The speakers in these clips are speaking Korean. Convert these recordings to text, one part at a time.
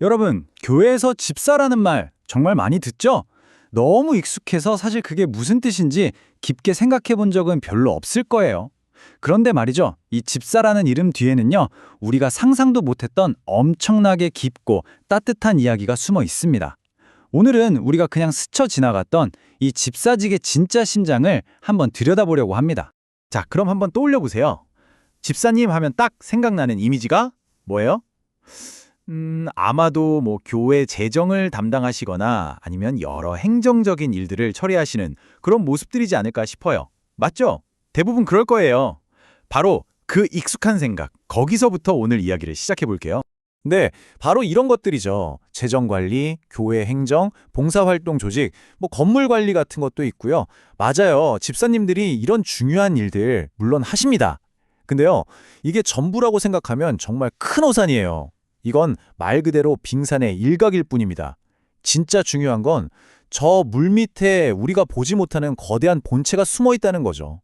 여러분, 교회에서 집사라는 말 정말 많이 듣죠? 너무 익숙해서 사실 그게 무슨 뜻인지 깊게 생각해 본 적은 별로 없을 거예요. 그런데 말이죠. 이 집사라는 이름 뒤에는요, 우리가 상상도 못했던 엄청나게 깊고 따뜻한 이야기가 숨어 있습니다. 오늘은 우리가 그냥 스쳐 지나갔던 이 집사직의 진짜 심장을 한번 들여다보려고 합니다. 자, 그럼 한번 떠올려 보세요. 집사님 하면 딱 생각나는 이미지가 뭐예요? 아마도 교회 재정을 담당하시거나 아니면 여러 행정적인 일들을 처리하시는 그런 모습들이지 않을까 싶어요. 맞죠? 대부분 그럴 거예요. 바로 그 익숙한 생각, 거기서부터 오늘 이야기를 시작해 볼게요. 네, 바로 이런 것들이죠. 재정관리, 교회 행정, 봉사활동 조직, 건물 관리 같은 것도 있고요. 맞아요. 집사님들이 이런 중요한 일들 물론 하십니다. 근데요, 이게 전부라고 생각하면 정말 큰 오산이에요. 이건 말 그대로 빙산의 일각일 뿐입니다. 진짜 중요한 건 저 물 밑에 우리가 보지 못하는 거대한 본체가 숨어 있다는 거죠.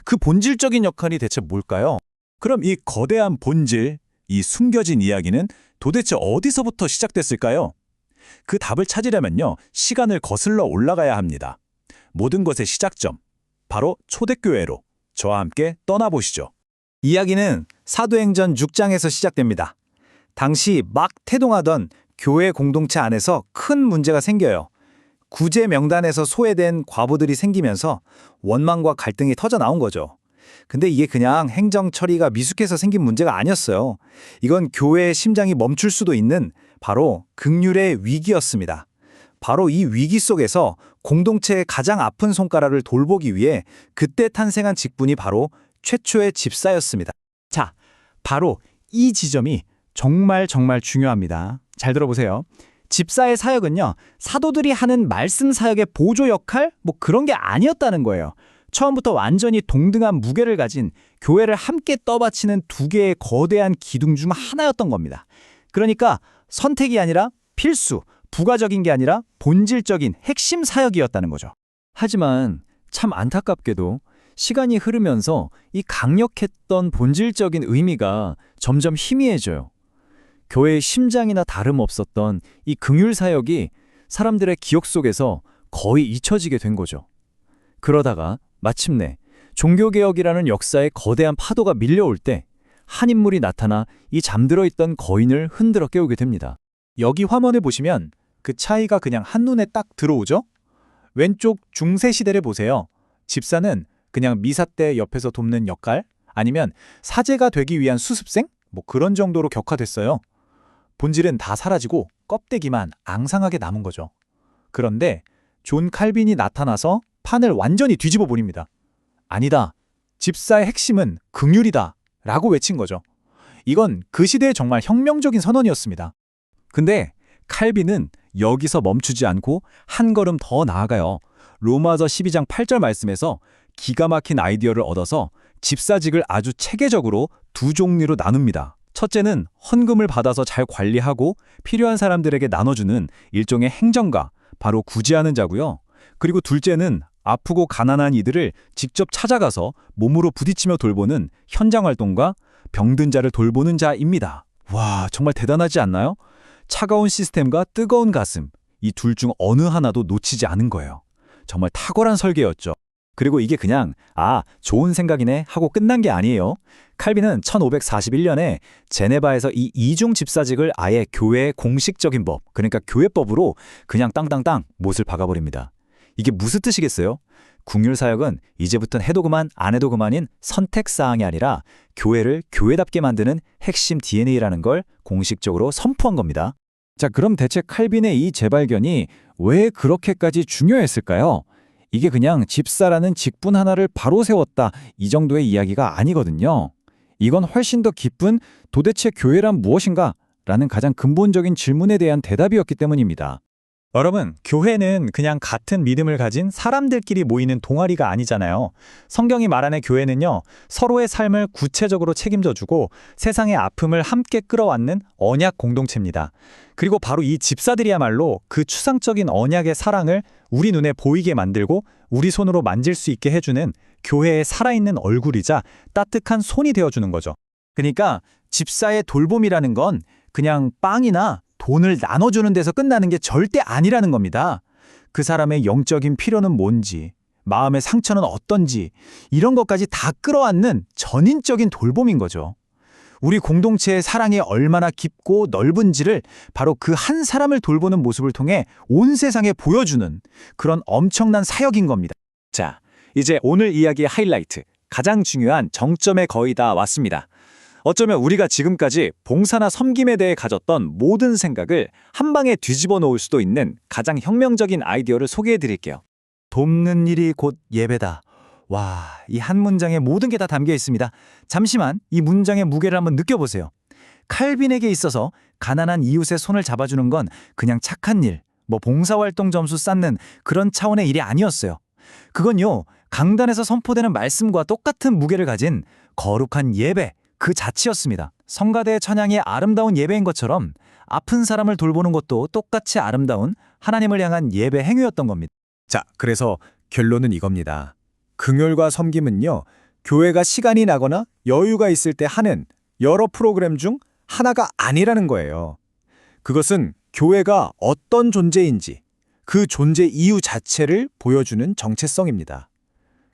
그 본질적인 역할이 대체 뭘까요? 그럼 이 거대한 본질, 이 숨겨진 이야기는 도대체 어디서부터 시작됐을까요? 그 답을 찾으려면요, 시간을 거슬러 올라가야 합니다. 모든 것의 시작점, 바로 초대교회로 저와 함께 떠나보시죠. 이야기는 사도행전 6장에서 시작됩니다. 당시 막 태동하던 교회 공동체 안에서 큰 문제가 생겨요. 구제 명단에서 소외된 과부들이 생기면서 원망과 갈등이 터져 나온 거죠. 근데 이게 그냥 행정 처리가 미숙해서 생긴 문제가 아니었어요. 이건 교회의 심장이 멈출 수도 있는 바로 긍휼의 위기였습니다. 바로 이 위기 속에서 공동체의 가장 아픈 손가락을 돌보기 위해 그때 탄생한 직분이 바로 최초의 집사였습니다. 자, 바로 이 지점이 정말 중요합니다. 잘 들어보세요. 집사의 사역은요, 사도들이 하는 말씀 사역의 보조 역할? 그런 게 아니었다는 거예요. 처음부터 완전히 동등한 무게를 가진 교회를 함께 떠받치는 두 개의 거대한 기둥 중 하나였던 겁니다. 그러니까 선택이 아니라 필수, 부가적인 게 아니라 본질적인 핵심 사역이었다는 거죠. 하지만 참 안타깝게도 시간이 흐르면서 이 강력했던 본질적인 의미가 점점 희미해져요. 교회의 심장이나 다름없었던 이 긍휼 사역이 사람들의 기억 속에서 거의 잊혀지게 된 거죠. 그러다가 마침내 종교개혁이라는 역사의 거대한 파도가 밀려올 때 한 인물이 나타나 이 잠들어 있던 거인을 흔들어 깨우게 됩니다. 여기 화면에 보시면 그 차이가 그냥 한눈에 딱 들어오죠? 왼쪽 중세 시대를 보세요. 집사는 그냥 미사 때 옆에서 돕는 역할? 아니면 사제가 되기 위한 수습생? 그런 정도로 격화됐어요. 본질은 다 사라지고 껍데기만 앙상하게 남은 거죠. 그런데 존 칼빈이 나타나서 판을 완전히 뒤집어 버립니다. 아니다. 집사의 핵심은 긍휼이다. 라고 외친 거죠. 이건 그 시대의 정말 혁명적인 선언이었습니다. 근데 칼빈은 여기서 멈추지 않고 한 걸음 더 나아가요. 로마서 12장 8절 말씀에서 기가 막힌 아이디어를 얻어서 집사직을 아주 체계적으로 두 종류로 나눕니다. 첫째는 헌금을 받아서 잘 관리하고 필요한 사람들에게 나눠주는 일종의 행정가, 바로 구제하는 자고요. 그리고 둘째는 아프고 가난한 이들을 직접 찾아가서 몸으로 부딪히며 돌보는 현장활동가, 병든 자를 돌보는 자입니다. 와, 정말 대단하지 않나요? 차가운 시스템과 뜨거운 가슴, 이 둘 중 어느 하나도 놓치지 않은 거예요. 정말 탁월한 설계였죠. 그리고 이게 그냥 좋은 생각이네 하고 끝난 게 아니에요. 칼빈은 1541년에 제네바에서 이 이중 집사직을 아예 교회의 공식적인 법, 그러니까 교회법으로 그냥 땅땅땅 못을 박아버립니다. 이게 무슨 뜻이겠어요? 긍휼 사역은 이제부터는 해도 그만 안 해도 그만인 선택사항이 아니라 교회를 교회답게 만드는 핵심 DNA라는 걸 공식적으로 선포한 겁니다. 자, 그럼 대체 칼빈의 이 재발견이 왜 그렇게까지 중요했을까요? 이게 그냥 집사라는 직분 하나를 바로 세웠다, 이 정도의 이야기가 아니거든요. 이건 훨씬 더 깊은 도대체 교회란 무엇인가? 라는 가장 근본적인 질문에 대한 대답이었기 때문입니다. 여러분, 교회는 그냥 같은 믿음을 가진 사람들끼리 모이는 동아리가 아니잖아요. 성경이 말하는 교회는요, 서로의 삶을 구체적으로 책임져주고 세상의 아픔을 함께 끌어안는 언약 공동체입니다. 그리고 바로 이 집사들이야말로 그 추상적인 언약의 사랑을 우리 눈에 보이게 만들고 우리 손으로 만질 수 있게 해주는 교회의 살아있는 얼굴이자 따뜻한 손이 되어주는 거죠. 그러니까 집사의 돌봄이라는 건 그냥 빵이나 돈을 나눠주는 데서 끝나는 게 절대 아니라는 겁니다. 그 사람의 영적인 필요는 뭔지, 마음의 상처는 어떤지 이런 것까지 다 끌어안는 전인적인 돌봄인 거죠. 우리 공동체의 사랑이 얼마나 깊고 넓은지를 바로 그 한 사람을 돌보는 모습을 통해 온 세상에 보여주는 그런 엄청난 사역인 겁니다. 자, 이제 오늘 이야기의 하이라이트, 가장 중요한 정점에 거의 다 왔습니다. 어쩌면 우리가 지금까지 봉사나 섬김에 대해 가졌던 모든 생각을 한 방에 뒤집어 놓을 수도 있는 가장 혁명적인 아이디어를 소개해 드릴게요. 돕는 일이 곧 예배다. 와, 이 한 문장에 모든 게 다 담겨 있습니다. 잠시만 이 문장의 무게를 한번 느껴보세요. 칼빈에게 있어서 가난한 이웃의 손을 잡아주는 건 그냥 착한 일, 봉사활동 점수 쌓는 그런 차원의 일이 아니었어요. 그건요, 강단에서 선포되는 말씀과 똑같은 무게를 가진 거룩한 예배 그 자체였습니다. 성가대의 찬양이 아름다운 예배인 것처럼 아픈 사람을 돌보는 것도 똑같이 아름다운 하나님을 향한 예배 행위였던 겁니다. 자, 그래서 결론은 이겁니다. 긍휼과 섬김은요, 교회가 시간이 나거나 여유가 있을 때 하는 여러 프로그램 중 하나가 아니라는 거예요. 그것은 교회가 어떤 존재인지, 그 존재 이유 자체를 보여주는 정체성입니다.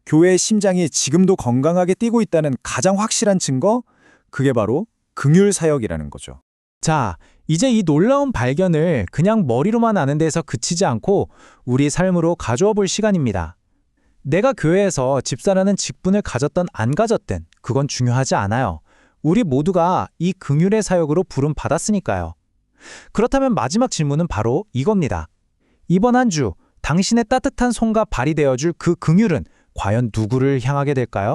교회의 심장이 지금도 건강하게 뛰고 있다는 가장 확실한 증거, 그게 바로 긍휼 사역이라는 거죠. 자, 이제 이 놀라운 발견을 그냥 머리로만 아는 데서 그치지 않고 우리 삶으로 가져와 볼 시간입니다. 내가 교회에서 집사라는 직분을 가졌던 안 가졌든 그건 중요하지 않아요. 우리 모두가 이 긍휼의 사역으로 부름 받았으니까요. 그렇다면 마지막 질문은 바로 이겁니다. 이번 한 주 당신의 따뜻한 손과 발이 되어줄 그 긍휼은 과연 누구를 향하게 될까요?